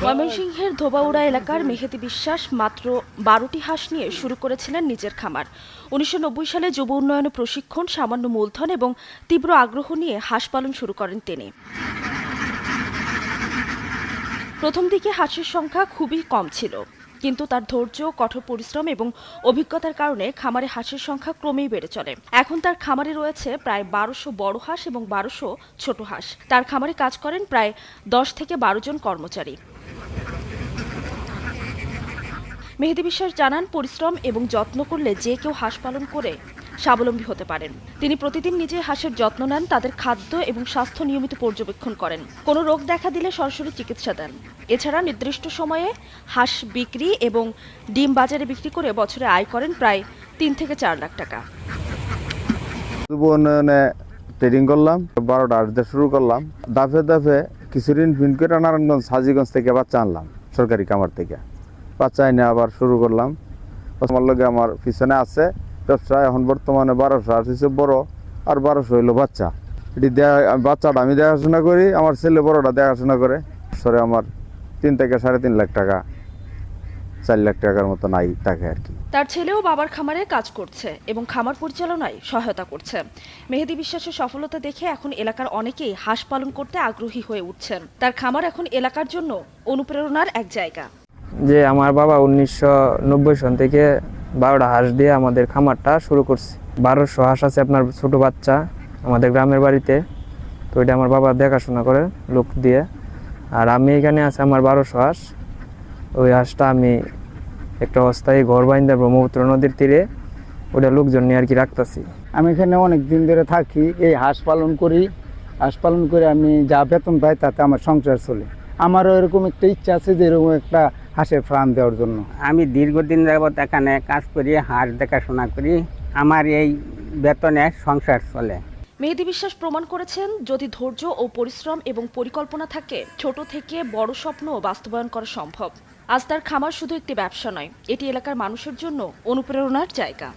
ময়মনসিংহের ধোবাউড়া এলাকার মেহেদী বিশ্বাস মাত্র ১২টি হাঁস নিয়ে শুরু করেছিলেন নিজের খামার। ১৯৯০ সালে যুব উন্নয়ন প্রশিক্ষণ, সামান্য মূলধন এবং তীব্র আগ্রহ নিয়ে হাঁস পালন শুরু করেন তিনি। প্রথম দিকে হাঁসের সংখ্যা খুবই কম ছিল, কিন্তু তার ধৈর্য, কঠোর পরিশ্রম এবং অভিজ্ঞতার কারণে খামারে হাঁসের সংখ্যা ক্রমেই বেড়ে চলে। এখন তার খামারে রয়েছে প্রায় ১২০০ বড় হাঁস এবং ১২০০ ছোট হাঁস। তার খামারে কাজ করেন প্রায় ১০ থেকে ১২ জন কর্মচারী। মেহেদী বিশ্বাস জানান, পরিশ্রম এবং যত্ন করলে যে কেউ হাঁস পালন করে স্বাবলম্বী হতে পারেন। তিনি প্রতিদিন নিজে হাঁসের যত্ন নেন, তাদের খাদ্য এবং স্বাস্থ্য নিয়মিত পর্যবেক্ষণ করেন। কোনো রোগ দেখা দিলে সরাসরি চিকিৎসা দেন। এছাড়া নির্দিষ্ট সময়ে হাঁস বিক্রি এবং ডিম বাজারে বিক্রি করে বছরে আয় করেন প্রায় ৩ থেকে ৪ লাখ টাকা। যুব উন্নয়নে ট্রেডিং করলাম, ১২টা হাঁস দিয়ে শুরু করলাম। দাফে দাফে কিছু ঋণ ফিন করে নারায়ণগঞ্জ, হাজীগঞ্জ থেকে বাচ্চা আনলাম, সরকারি খামার থেকে বাচ্চা এনে আবার শুরু করলাম। আমার লগে আমার পিছনে আছে ব্যবসা। এখন বর্তমানে ১২০০ হাঁস হয়েছে বড়, আর ১২০০ হইলো বাচ্চা। এটি বাচ্চাটা আমি দেখাশোনা করি, আমার ছেলে বড়টা দেখাশোনা করে। সরে আমার ৩ থেকে ৩.৫ লাখ টাকা, ৪ লাখ টাকার মতো নাই থাকে আর কি। তার ছেলেও বাবার খামারে কাজ করছে এবং খামার পরিচালনায় সহায়তা করছে। মেহেদী বিশ্বাসের সফলতা দেখে এখন এলাকার অনেকেই হাঁস পালন করতে আগ্রহী হয়ে উঠছেন। তার খামার এখন এলাকার জন্য অনুপ্রেরণার এক জায়গা। যে আমার বাবা ১৯৯০ সন থেকে ১২টা হাঁস দিয়ে আমাদের খামারটা শুরু করছে। ১২০০ হাঁস আছে আপনার ছোট বাচ্চা আমাদের গ্রামের বাড়িতে। তো এটা আমার বাবা দেখাশোনা করে লোক দিয়ে। আর আমি এখানে আছে আমার ১২০০ হাঁস। ওই হাঁসটা আমি একটা অস্থায়ী ঘর বাইন্দা ব্রহ্মপুত্র নদীর তীরে ওটা লোকজন নিয়ে আর কি রাখতেছি। আমি এখানে অনেক দিন ধরে থাকি, এই হাঁস পালন করি। হাঁস পালন করে আমি যা বেতন পাই তাতে আমার সংসার চলে। আমারও এরকম একটা ইচ্ছা আছে যে এরকম একটা হাঁসের ফার্ম দেওয়ার জন্য। আমি দীর্ঘদিন যাবত এখানে কাজ করি, হাঁস দেখাশোনা করি। আমার এই বেতনে সংসার চলে। মেহেদী বিশ্বাস প্রমাণ করেছেন, যদি ধৈর্য ও পরিশ্রম এবং পরিকল্পনা থাকে, ছোট থেকে বড় স্বপ্ন বাস্তবায়ন করা সম্ভব। আজ তার খামার শুধু একটি ব্যবসা নয়, এটি এলাকার মানুষের জন্য অনুপ্রেরণার জায়গা।